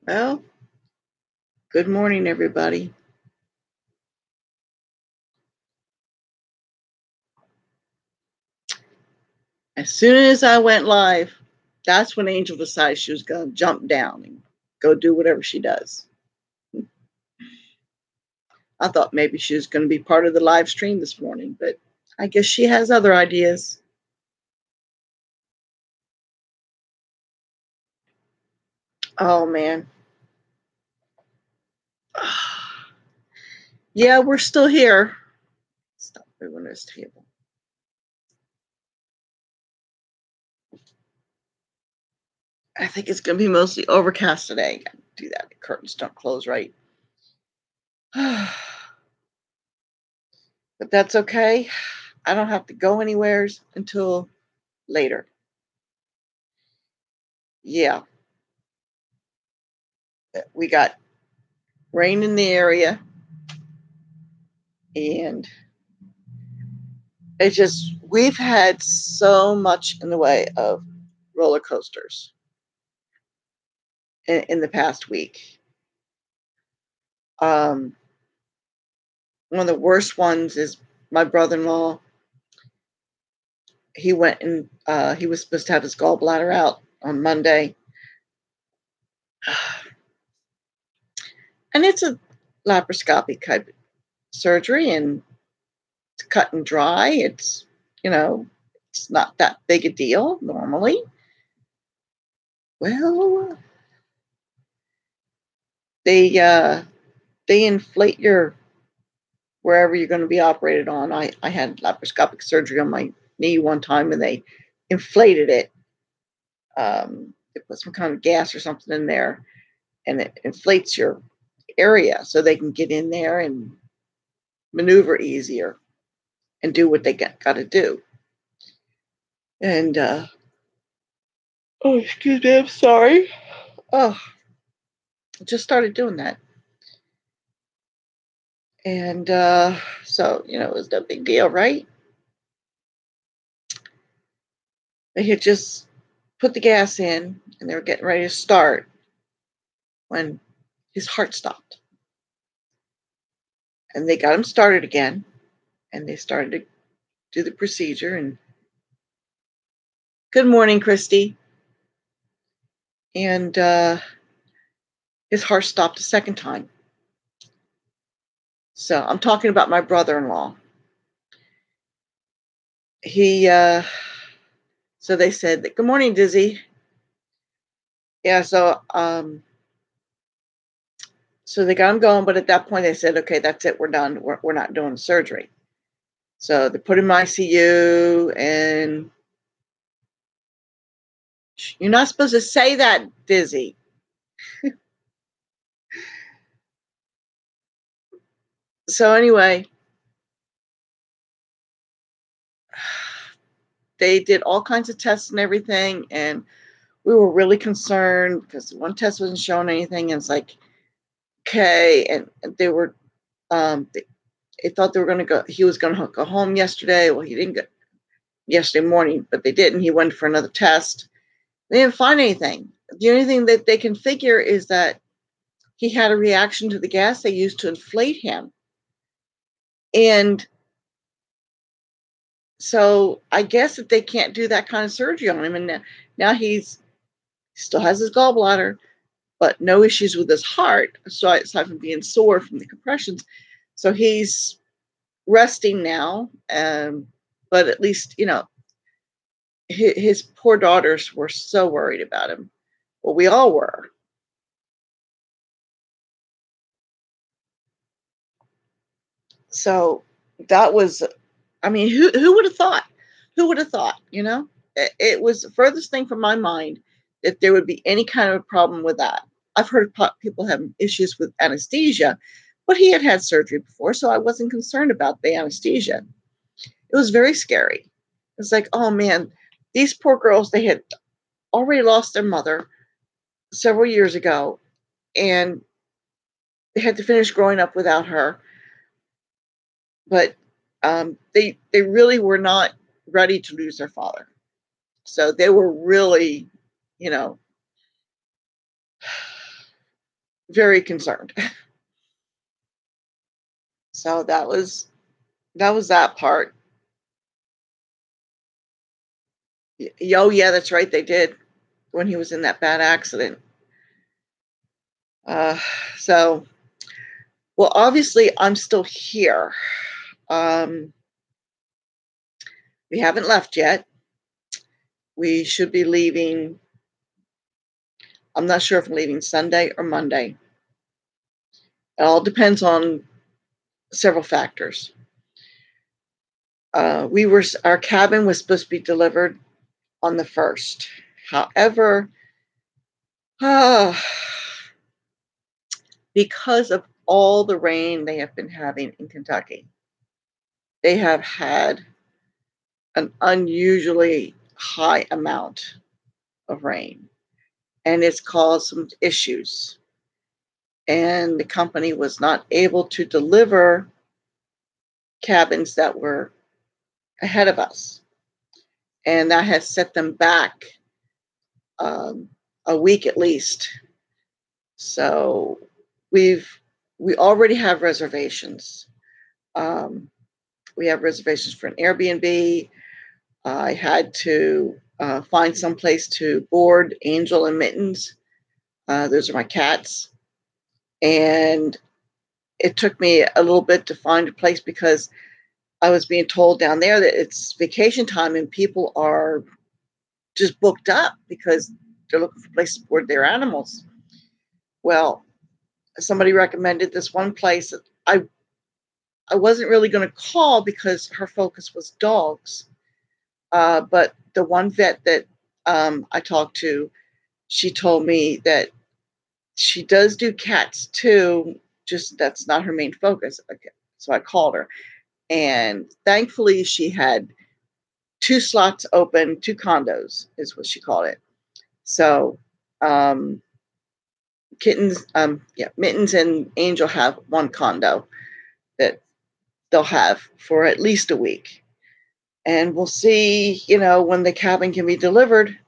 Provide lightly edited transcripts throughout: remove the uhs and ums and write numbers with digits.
Well, good morning, everybody. As soon as I went live, that's when Angel decided she was going to jump down and go do whatever she does. I thought maybe she was going to be part of the live stream this morning, but I guess she has other ideas. Oh, man. Yeah, we're still here. Stop moving this table. I think it's going to be mostly overcast today. Do that. The curtains don't close right. But that's okay. I don't have to go anywhere until later. Yeah, we got rain in the area, and it's just we've had so much in the way of roller coasters in the past week. Um, One of the worst ones is my brother-in-law. He went and he was supposed to have his gallbladder out on Monday, and it's a laparoscopic type surgery, and it's cut and dry. It's it's not that big a deal normally. Well, they uh, they inflate your wherever you're going to be operated on. I had laparoscopic surgery on my knee one time, and they inflated it. They put some kind of gas or something in there, and it inflates your area so they can get in there and maneuver easier and do what they got to do. And oh, excuse me, I'm sorry. Oh, I just started doing that, and so it was no big deal, right? They had just put the gas in, and they were getting ready to start when his heart stopped. And they got him started again, and they started to do the procedure. And good morning, Christy. And his heart stopped a second time. So I'm talking about my brother-in-law. He so they said that, good morning, Dizzy. Yeah, so they got him going, but at that point they said, okay, that's it, we're done. We're not doing the surgery. So they put him in ICU, and you're not supposed to say that, Dizzy. So anyway, they did all kinds of tests and everything, and we were really concerned because one test wasn't showing anything, and it's like, okay. And they were they thought they were going to go, he was going to go home yesterday. Well, he didn't go yesterday morning, but they didn't. He went for another test. They didn't find anything. The only thing that they can figure is that he had a reaction to the gas they used to inflate him. And so I guess that they can't do that kind of surgery on him. And now he's still has his gallbladder, but no issues with his heart. So aside from being sore from the compressions, so he's resting now. But at least his poor daughters were so worried about him. Well, we all were. So that was, I mean, who would have thought? Who would have thought? It was the furthest thing from my mind that there would be any kind of a problem with that. I've heard people having issues with anesthesia, but he had had surgery before, so I wasn't concerned about the anesthesia. It was very scary. It's like, oh man, these poor girls, they had already lost their mother several years ago, and they had to finish growing up without her. But they really were not ready to lose their father. So they were really, you know, very concerned. So that was that part. Oh yeah, that's right. They did when he was in that bad accident. Uh, so well, obviously I'm still here. Um, we haven't left yet. We should be leaving. I'm not sure if I'm leaving Sunday or Monday. It all depends on several factors. Our cabin was supposed to be delivered on the 1st. However, uh, because of all the rain they have been having in Kentucky, they have had an unusually high amount of rain, and it's caused some issues. And the company was not able to deliver cabins that were ahead of us, and that has set them back um, a week at least. So we've we already have reservations. Um, we have reservations for an Airbnb. I had to find some place to board Angel and Mittens. Those are my cats, and it took me a little bit to find a place because I was being told down there that it's vacation time and people are just booked up because they're looking for places to board their animals. Well, somebody recommended this one place that I wasn't really going to call because her focus was dogs. But the one vet that I talked to, she told me that she does do cats too, just that's not her main focus. Okay. So I called her, and thankfully she had two slots open, two condos is what she called it. So um, Mittens and Angel have one condo that they'll have for at least a week. And we'll see, when the cabin can be delivered.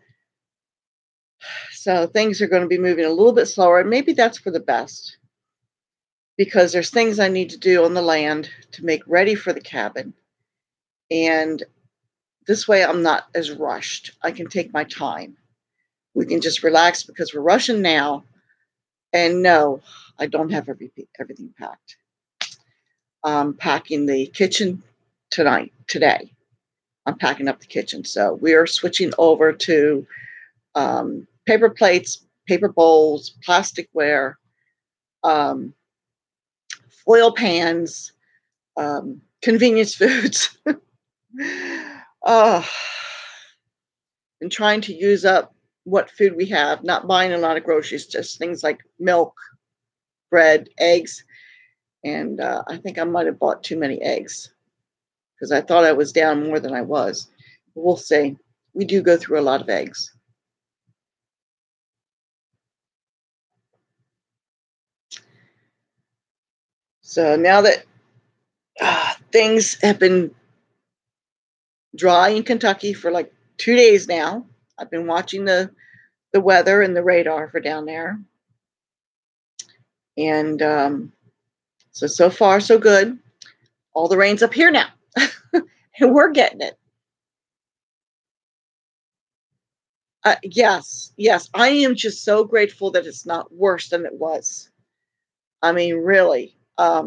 So things are going to be moving a little bit slower. And maybe that's for the best because there's things I need to do on the land to make ready for the cabin. And this way I'm not as rushed. I can take my time. We can just relax because we're rushing now. And no, I don't have everything packed. I'm packing the kitchen today. I'm packing up the kitchen. So we are switching over to paper plates, paper bowls, plasticware, um, foil pans, convenience foods. uh, and trying to use up what food we have, not buying a lot of groceries, just things like milk, bread, eggs. And I think I might have bought too many eggs because I thought I was down more than I was. We'll see. We do go through a lot of eggs. So now that things have been dry in Kentucky for like 2 days now, I've been watching the weather and the radar for down there. And so far, so good. All the rain's up here now, and we're getting it. Yes, yes. I am just so grateful that it's not worse than it was. I mean, really. I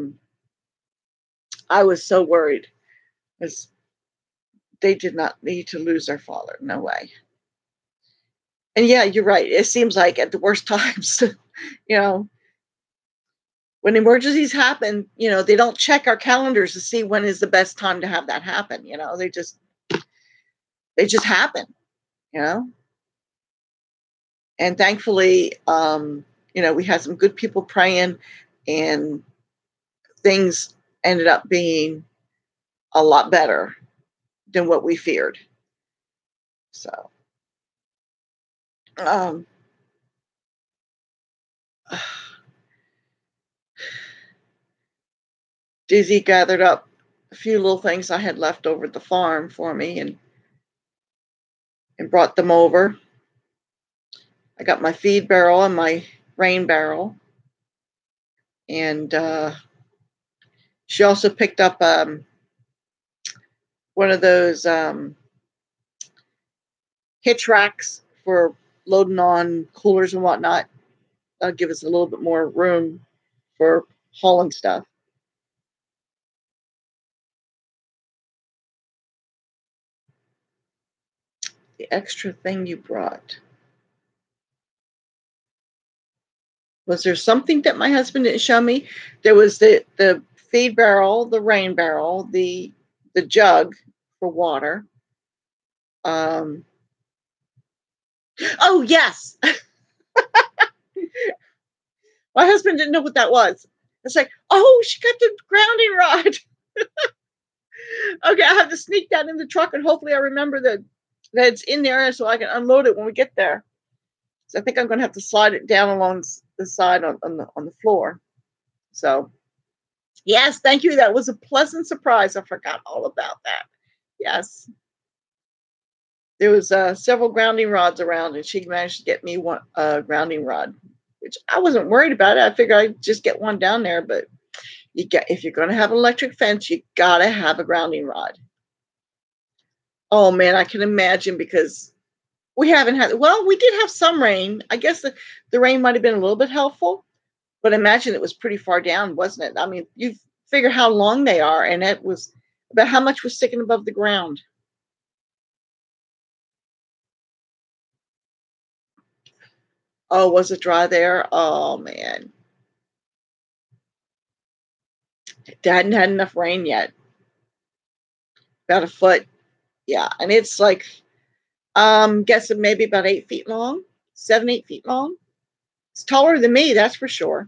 was so worried because they did not need to lose their father. No way. And yeah, you're right. It seems like at the worst times, you know, when emergencies happen, they don't check our calendars to see when is the best time to have that happen. They just happen, you know. And thankfully, we had some good people praying, and things ended up being a lot better than what we feared. So, um, Dizzy gathered up a few little things I had left over at the farm for me and brought them over. I got my feed barrel and my rain barrel. And she also picked up one of those hitch racks for loading on coolers and whatnot. That'll give us a little bit more room for hauling stuff. The extra thing you brought. Was there something that my husband didn't show me? There was the feed barrel, the rain barrel, the jug for water. Oh yes, my husband didn't know what that was. It's like, oh, she got the grounding rod. Okay, I have to sneak that in the truck, and hopefully I remember that it's in there so I can unload it when we get there. So I think I'm going to have to slide it down along the side on the floor. So yes, thank you. That was a pleasant surprise. I forgot all about that. Yes, there was several grounding rods around, and she managed to get me one grounding rod, which I wasn't worried about it. I figured I'd just get one down there, but if you're going to have an electric fence, you gotta have a grounding rod. Oh man, I can imagine, because we haven't had, well, we did have some rain. I guess the rain might have been a little bit helpful, but imagine it was pretty far down, wasn't it? I mean, you figure how long they are, and it was about how much was sticking above the ground. Oh, was it dry there? Oh man, it hadn't had enough rain yet. About a foot, yeah, and it's like, guessing maybe about 8 feet long, 7, 8 feet long. It's taller than me, that's for sure.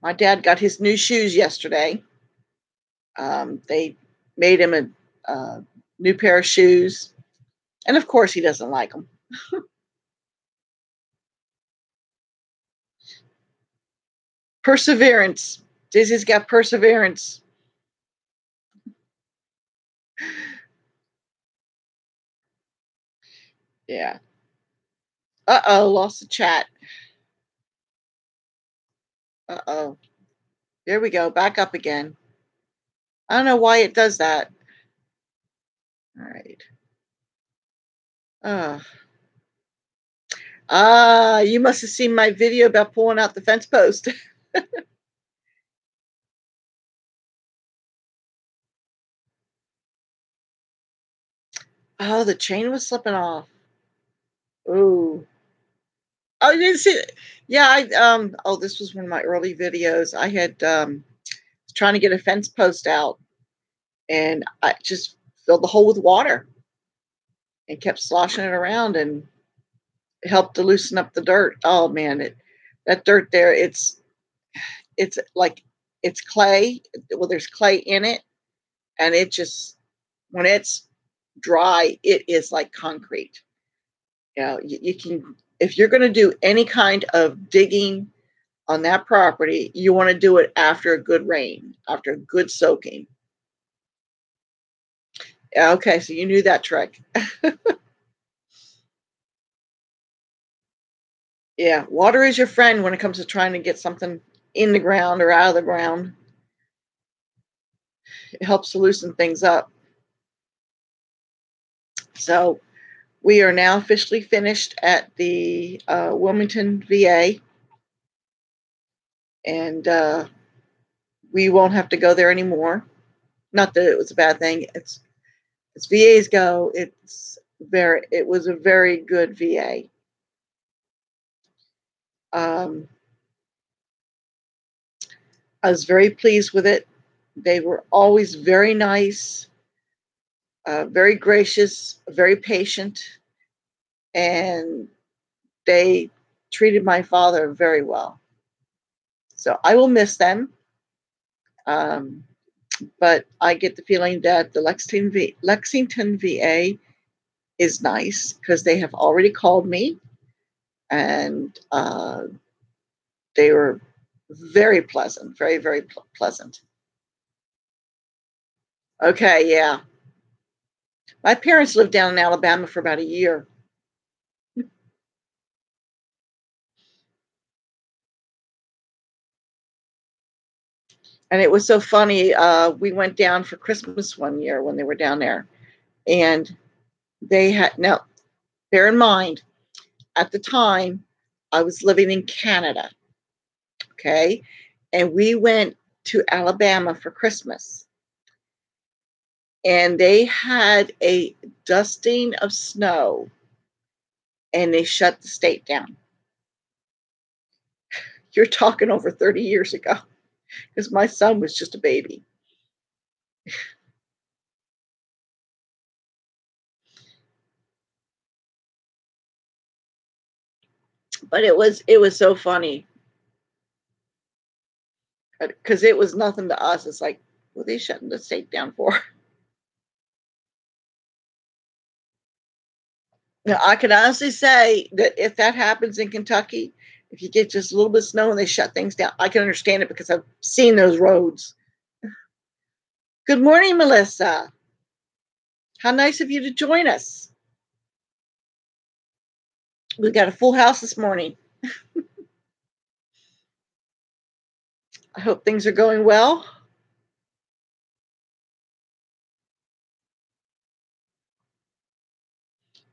My dad got his new shoes yesterday. They made him a new pair of shoes, and of course, he doesn't like them. Perseverance. Dizzy's got perseverance. Yeah. Uh-oh, lost the chat. Uh-oh. There we go. Back up again. I don't know why it does that. All right. Uh, you must have seen my video about pulling out the fence post. Oh, the chain was slipping off. Ooh. Oh, you didn't see it? Yeah, oh, this was one of my early videos. I had trying to get a fence post out, and I just filled the hole with water and kept sloshing it around, and it helped to loosen up the dirt. Oh man, that dirt there, it's like, it's clay. Well, there's clay in it, and it just, when it's dry, it is like concrete. You know, you can, if you're going to do any kind of digging on that property, you want to do it after a good rain, after a good soaking. Yeah, okay, so you knew that trick. Yeah, water is your friend when it comes to trying to get something in the ground or out of the ground. It helps to loosen things up. So we are now officially finished at the Wilmington VA, and we won't have to go there anymore. Not that it was a bad thing. It's VAs go. It was a very good VA. I was very pleased with it. They were always very nice, very gracious, very patient, and they treated my father very well. So I will miss them. Um, but I get the feeling that the Lexington VA is nice because they have already called me, and they were very pleasant, very, very pleasant. Okay, yeah. My parents lived down in Alabama for about a year. And it was so funny. We went down for Christmas one year when they were down there. And they had, now, bear in mind, at the time, I was living in Canada. Okay. And we went to Alabama for Christmas. And they had a dusting of snow and they shut the state down. You're talking over 30 years ago because my son was just a baby. But it was so funny because it was nothing to us. It's like, what are they shutting the state down for? Now, I can honestly say that if that happens in Kentucky, if you get just a little bit of snow and they shut things down, I can understand it because I've seen those roads. Good morning, Melissa. How nice of you to join us. We got a full house this morning. I hope things are going well.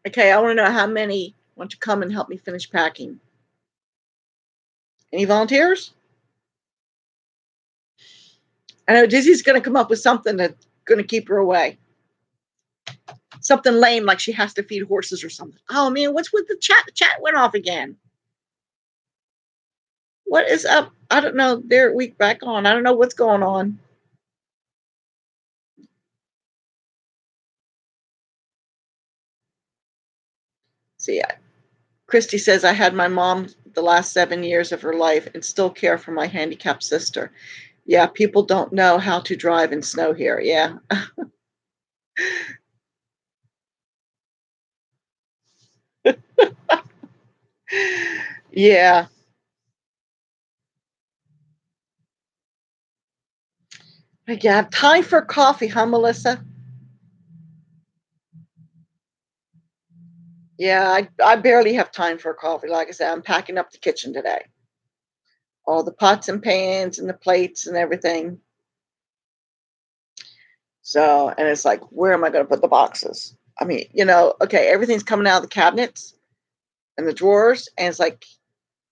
Okay, I want to know how many want to come and help me finish packing. Any volunteers? I know Dizzy's going to come up with something that's going to keep her away. Something lame like she has to feed horses or something. Oh man, what's with the chat? The chat went off again. What is up? I don't know. They're week back on. I don't know what's going on. See, Christy says I had my mom the last 7 years of her life and still care for my handicapped sister. Yeah, people don't know how to drive in snow here. Yeah. Yeah. Yeah. Time for coffee, huh, Melissa? Yeah, I barely have time for coffee. Like I said, I'm packing up the kitchen today. All the pots and pans and the plates and everything. So, and it's like, where am I going to put the boxes? I mean, okay, everything's coming out of the cabinets and the drawers, and it's like,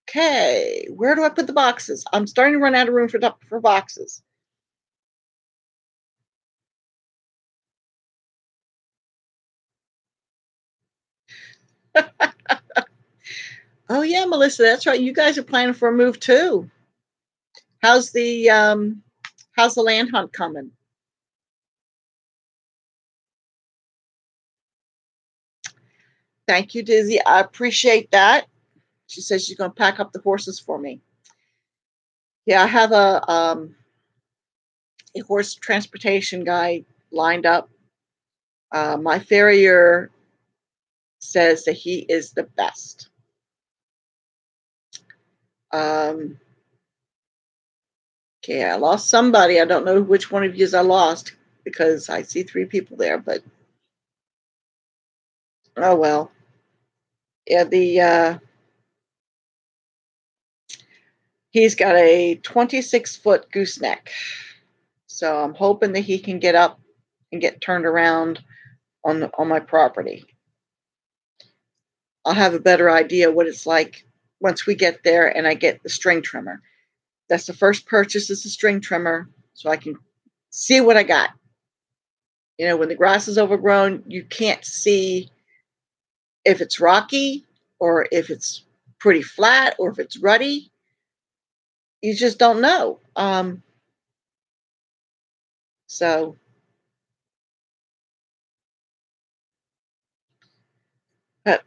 okay, where do I put the boxes? I'm starting to run out of room for boxes. Oh yeah, Melissa, that's right. You guys are planning for a move too. How's the how's the land hunt coming? Thank you, Dizzy. I appreciate that. She says she's going to pack up the horses for me. Yeah, I have a horse transportation guy lined up. My farrier says that he is the best. Um, okay, I lost somebody. I don't know which one of you I lost because I see 3 people there, but oh well. Yeah, the he's got a 26-foot gooseneck. So I'm hoping that he can get up and get turned around on my property. I'll have a better idea what it's like once we get there and I get the string trimmer. That's the first purchase is the string trimmer so I can see what I got. When the grass is overgrown, you can't see if it's rocky or if it's pretty flat or if it's ruddy. You just don't know. So, but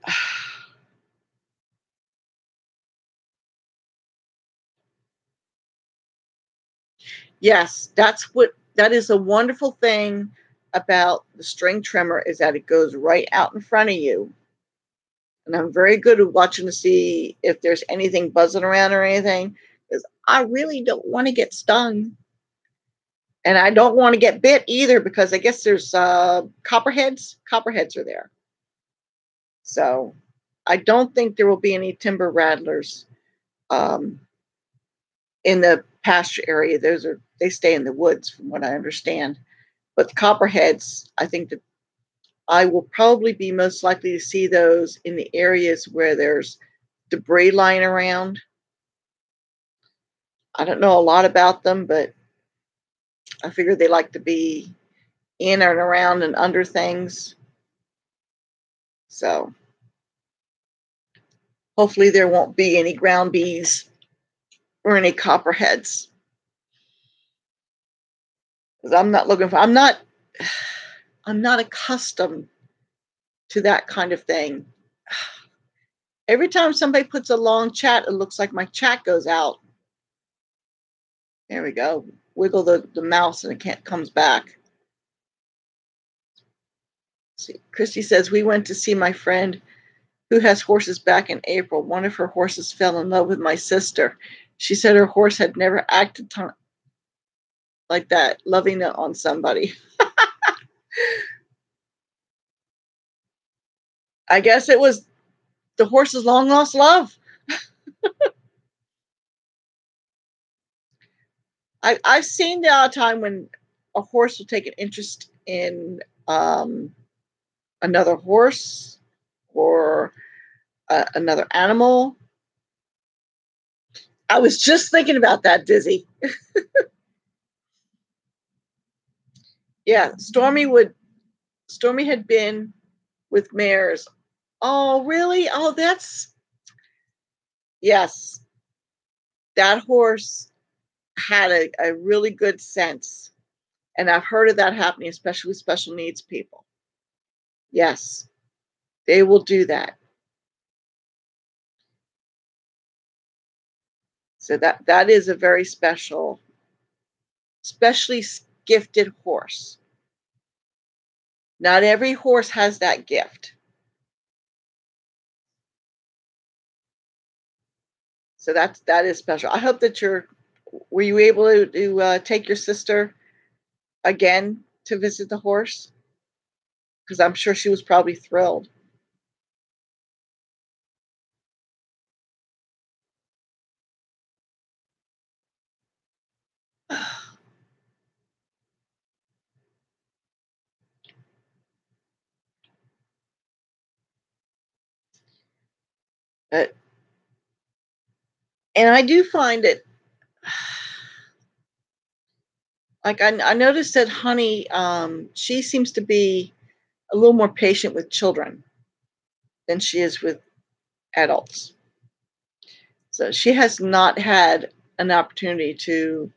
yes, that is a wonderful thing about the string trimmer is that it goes right out in front of you. And I'm very good at watching to see if there's anything buzzing around or anything because I really don't want to get stung. And I don't want to get bit either because I guess there's copperheads. Copperheads are there. So I don't think there will be any timber rattlers um, in the pasture area. They stay in the woods, from what I understand. But the copperheads, I think that I will probably be most likely to see those in the areas where there's debris lying around. I don't know a lot about them, but I figure they like to be in and around and under things. So hopefully there won't be any ground bees or any copperheads. Because I'm not accustomed to that kind of thing. Every time somebody puts a long chat, it looks like my chat goes out. There we go. Wiggle the mouse and comes back. See, Christy says, we went to see my friend who has horses back in April. One of her horses fell in love with my sister. She said her horse had never acted like that, loving it on somebody. I guess it was the horse's long lost love. I've seen the odd time when a horse will take an interest in another horse or another animal. I was just thinking about that, Dizzy. Yeah, Stormy had been with mares. Oh, really? Oh, yes. That horse had a really good sense. And I've heard of that happening, especially with special needs people. Yes, they will do that. So that is a very especially gifted horse. Not every horse has that gift. So that is special. I hope that were you able to take your sister again to visit the horse? Because I'm sure she was probably thrilled. But, and I do find it, like I noticed that Honey, she seems to be a little more patient with children than she is with adults. So she has not had an opportunity to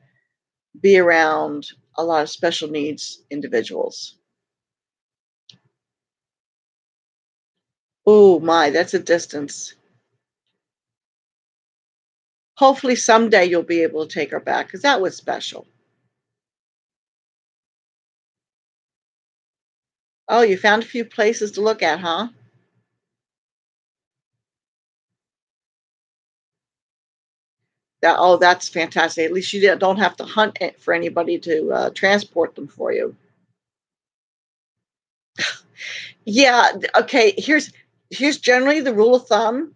be around a lot of special needs individuals. Oh my, that's a distance. Hopefully someday you'll be able to take her back because that was special. Oh, you found a few places to look at, huh? That's fantastic. At least you don't have to hunt for anybody to transport them for you. Yeah. Okay. Here's generally the rule of thumb: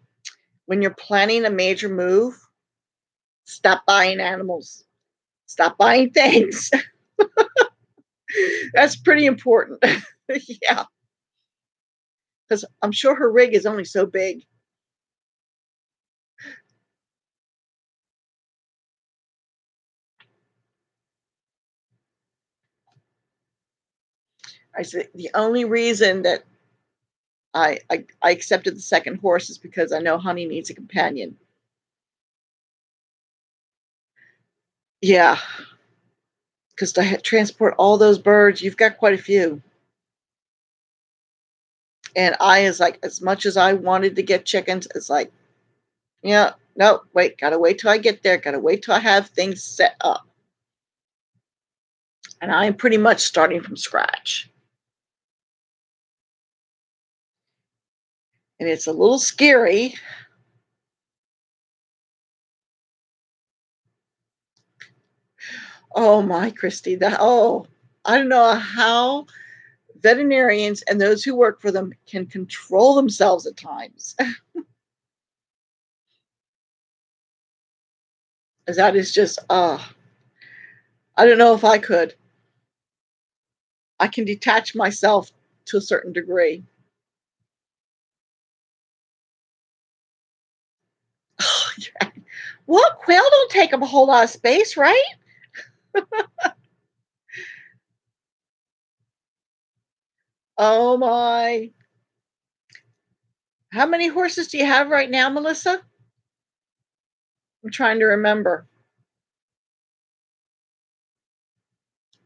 when you're planning a major move, stop buying animals. Stop buying things. That's pretty important. Yeah, because I'm sure her rig is only so big. I said the only reason that I accepted the second horse is because I know Honey needs a companion. Yeah, because to transport all those birds, you've got quite a few. And I is like, as much as I wanted to get chickens, it's like, yeah, no, wait, gotta wait till I get there, gotta wait till I have things set up. And I'm pretty much starting from scratch. And it's a little scary. Oh my, Christy, I don't know how veterinarians and those who work for them can control themselves at times. That is just, I don't know if I could. I can detach myself to a certain degree. Well, quail don't take up a whole lot of space, right? Oh my. How many horses do you have right now, Melissa? I'm trying to remember.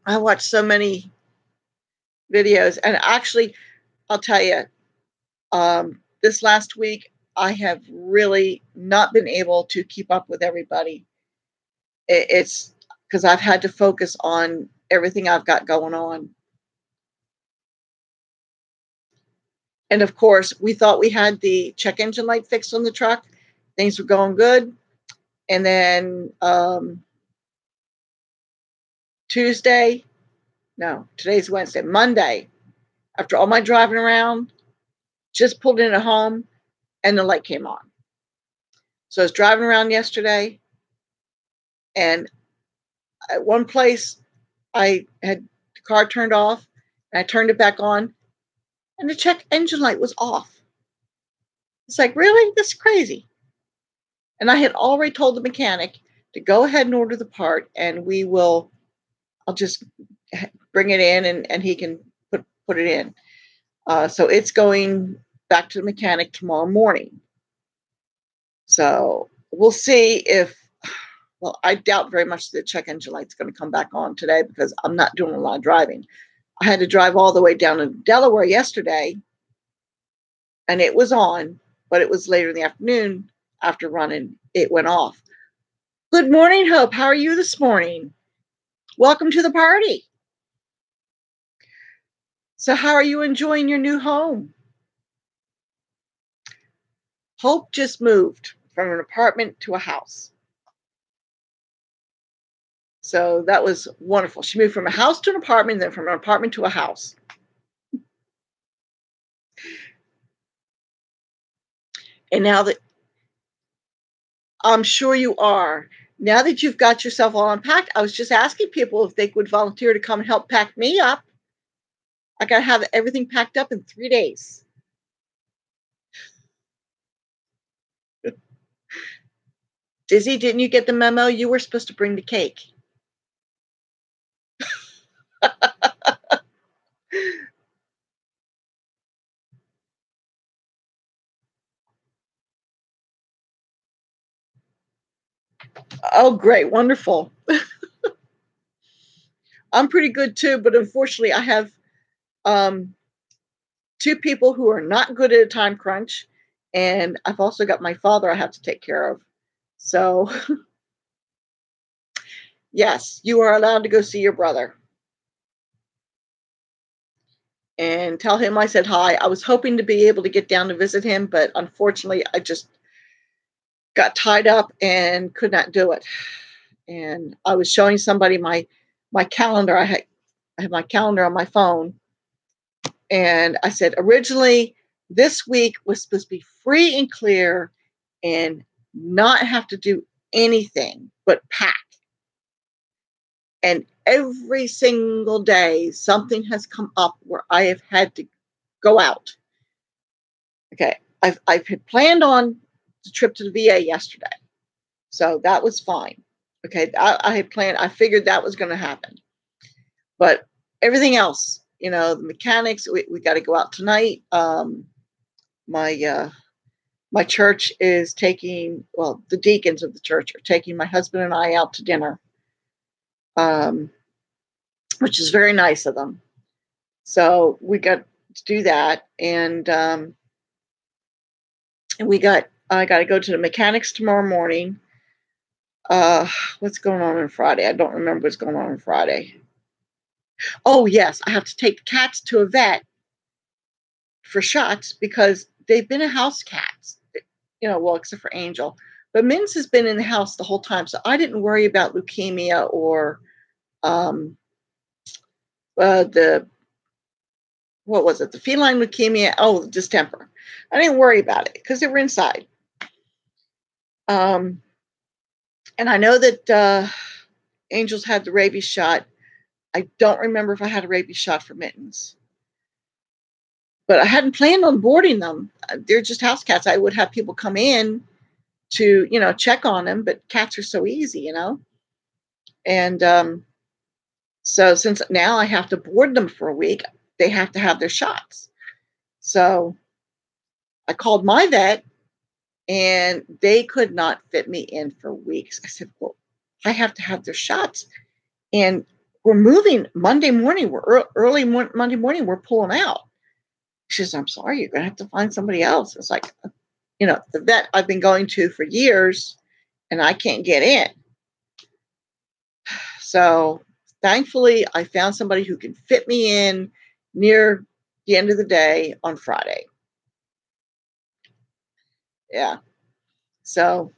I watch so many videos, and actually, I'll tell you, this last week, I have really not been able to keep up with everybody. It's because I've had to focus on everything I've got going on. And of course, we thought we had the check engine light fixed on the truck. Things were going good. And then Tuesday, no, today's Wednesday, Monday, after all my driving around, just pulled in at home and the light came on. So I was driving around yesterday, and at one place I had the car turned off, and I turned it back on, and the check engine light was off. It's like, really? This is crazy. And I had already told the mechanic to go ahead and order the part, and I'll just bring it in, and he can put it in. So it's going back to the mechanic tomorrow morning. So we'll see if, well, I doubt very much the check engine light's going to come back on today because I'm not doing a lot of driving. I had to drive all the way down to Delaware yesterday, and it was on, but it was later in the afternoon after running, it went off. Good morning, Hope. How are you this morning? Welcome to the party. So, how are you enjoying your new home? Hope just moved from an apartment to a house. So that was wonderful. She moved from a house to an apartment, then from an apartment to a house. And now that I'm sure you are, now that you've got yourself all unpacked, I was just asking people if they would volunteer to come and help pack me up. I got to have everything packed up in 3 days. Dizzy, didn't you get the memo? You were supposed to bring the cake. Oh, great. Wonderful. I'm pretty good too, but unfortunately, I have um, two people who are not good at a time crunch, and I've also got my father I have to take care of. So, yes, you are allowed to go see your brother and tell him I said hi. I was hoping to be able to get down to visit him, but unfortunately, I just got tied up and could not do it. And I was showing somebody my calendar. I have my calendar on my phone, and I said originally this week was supposed to be free and clear and not have to do anything but pack. And every single day, something has come up where I have had to go out. Okay, I've had planned on the trip to the VA yesterday, so that was fine. Okay, I had planned. I figured that was going to happen, but everything else, the mechanics, we got to go out tonight. My my church is taking, well, the deacons of the church are taking my husband and I out to dinner, um, which is very nice of them. So we got to do that, and I got to go to the mechanics tomorrow morning. What's going on Friday? I don't remember what's going on Friday. Oh yes, I have to take the cats to a vet for shots because they've been a house cats. Well, except for Angel, but Minx has been in the house the whole time, so I didn't worry about leukemia or Um, the what was it? The feline leukemia. Oh, distemper. I didn't worry about it because they were inside. Um, and I know that Angels had the rabies shot. I don't remember if I had a rabies shot for Mittens, but I hadn't planned on boarding them. They're just house cats. I would have people come in to, check on them, but cats are so easy, And so since now I have to board them for a week, they have to have their shots. So I called my vet and they could not fit me in for weeks. I said, well, I have to have their shots. And we're moving Monday morning. We're early Monday morning. We're pulling out. She says, I'm sorry, you're going to have to find somebody else. It's like, the vet I've been going to for years and I can't get in. So thankfully, I found somebody who can fit me in near the end of the day on Friday. Yeah. So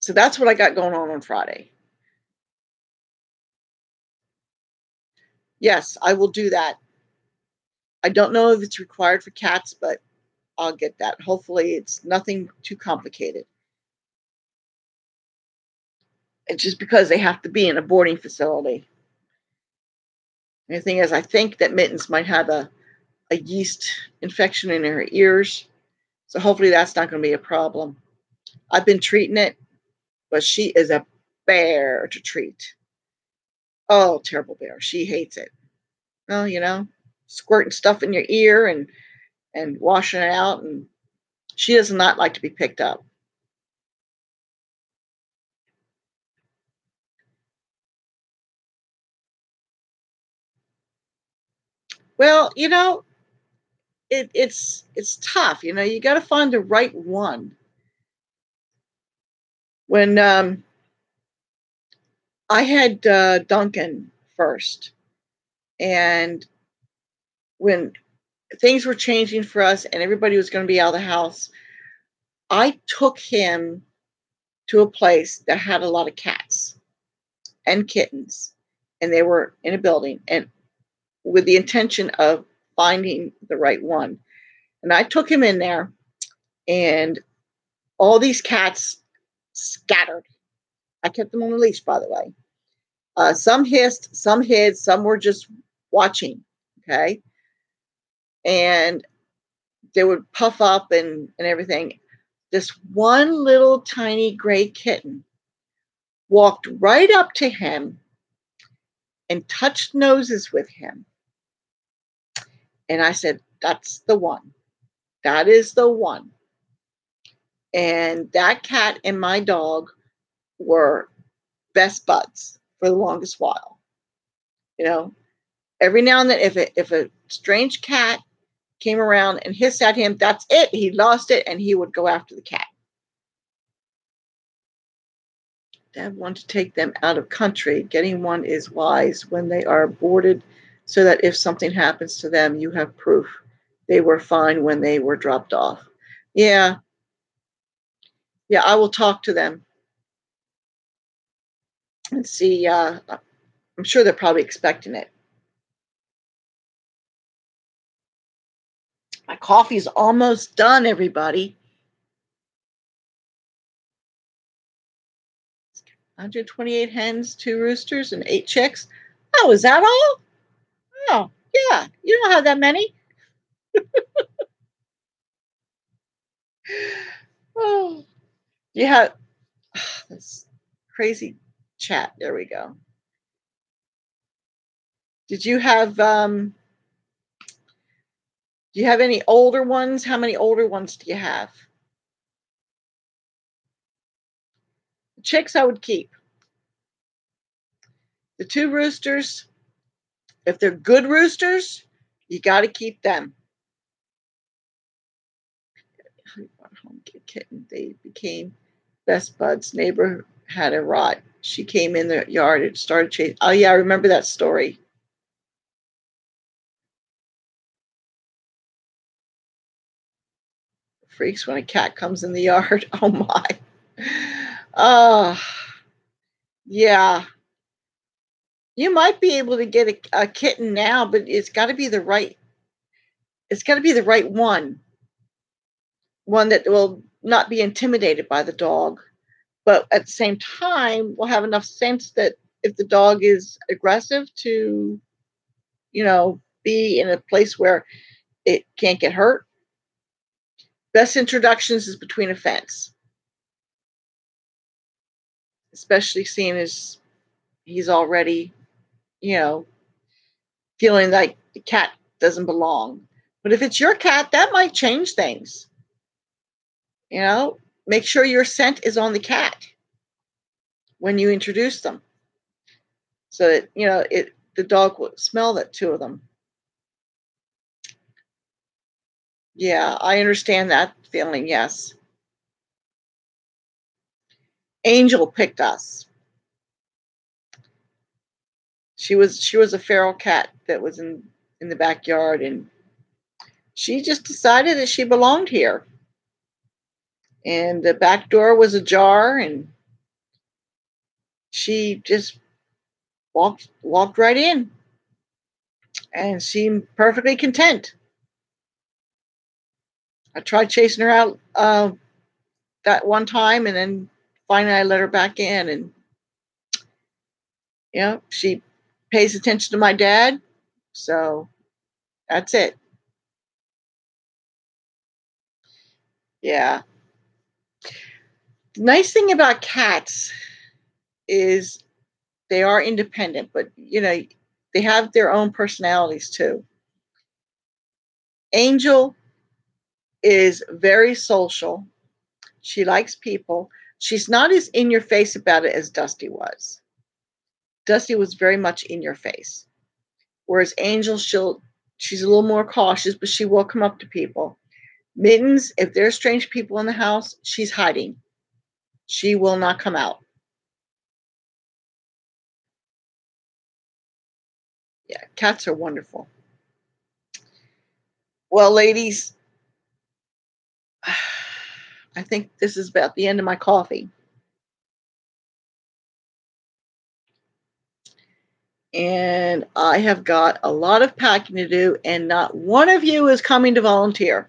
that's what I got going on Friday. Yes, I will do that. I don't know if it's required for cats, but I'll get that. Hopefully, it's nothing too complicated. It's just because they have to be in a boarding facility. And the thing is, I think that Mittens might have a yeast infection in her ears. So hopefully that's not going to be a problem. I've been treating it, but she is a bear to treat. Oh, terrible bear. She hates it. Well, squirting stuff in your ear and washing it out. And she does not like to be picked up. Well, it's tough. You got to find the right one. When I had Duncan first, and when things were changing for us and everybody was going to be out of the house, I took him to a place that had a lot of cats and kittens, and they were in a building, and with the intention of finding the right one. And I took him in there, and all these cats scattered. I kept them on the leash, by the way. Some hissed, some hid, some were just watching. Okay. And they would puff up and everything. This one little tiny gray kitten walked right up to him and touched noses with him. And I said, that's the one. That is the one. And that cat and my dog were best buds for the longest while. Every now and then, if a strange cat came around and hissed at him, that's it. He lost it, and he would go after the cat. Dad wanted to take them out of country. Getting one is wise when they are boarded, so that if something happens to them, you have proof they were fine when they were dropped off. Yeah, I will talk to them and see. I'm sure they're probably expecting it. My coffee's almost done, everybody. 128 hens, 2 roosters, and 8 chicks. Oh, is that all? Oh, yeah. You don't have that many. Oh, you have this crazy chat. There we go. Did you have do you have any older ones? How many older ones do you have? The chicks I would keep. The 2 roosters, if they're good roosters, you got to keep them. Kitten. They became best buds. Neighbor had a rot. She came in the yard and started chasing. Oh yeah, I remember that story. Freaks when a cat comes in the yard. Oh my. Yeah. You might be able to get a kitten now, but it's got to be the right one that will not be intimidated by the dog, but at the same time will have enough sense that if the dog is aggressive to, be in a place where it can't get hurt. Best introductions is between a fence, especially seeing as he's already, you know, feeling like the cat doesn't belong. But if it's your cat, that might change things. You know, make sure your scent is on the cat when you introduce them, so that the dog will smell that two of them. Yeah, I understand that feeling. Yes, Angel picked us. She was a feral cat that was in the backyard, and she just decided that she belonged here. And the back door was ajar, and she just walked right in and seemed perfectly content. I tried chasing her out that one time, and then finally I let her back in, and she pays attention to my dad, so that's it. Yeah. The nice thing about cats is they are independent, but they have their own personalities too. Angel is very social. She likes people. She's not as in your face about it as Dusty was. Dusty was very much in your face. Whereas Angel, she's a little more cautious, but she will come up to people. Mittens, if there's strange people in the house, she's hiding. She will not come out. Yeah, cats are wonderful. Well, ladies, I think this is about the end of my coffee. And I have got a lot of packing to do, and not one of you is coming to volunteer.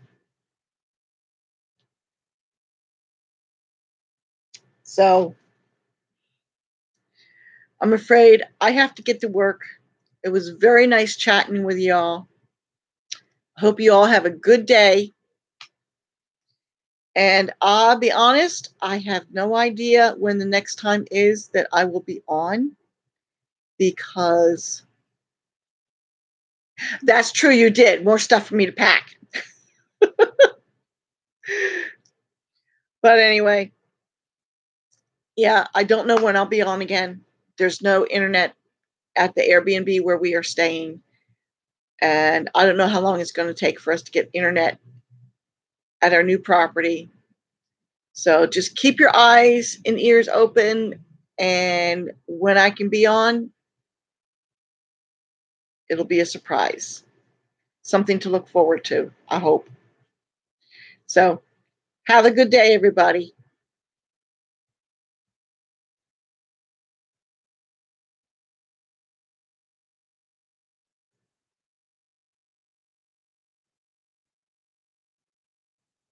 So I'm afraid I have to get to work. It was very nice chatting with y'all. Hope you all have a good day. And I'll be honest, I have no idea when the next time is that I will be on, because that's true, you did. More stuff for me to pack. But anyway, yeah, I don't know when I'll be on again. There's no internet at the Airbnb where we are staying. And I don't know how long it's going to take for us to get internet at our new property. So just keep your eyes and ears open. And when I can be on, it'll be a surprise. Something to look forward to, I hope. So have a good day, everybody.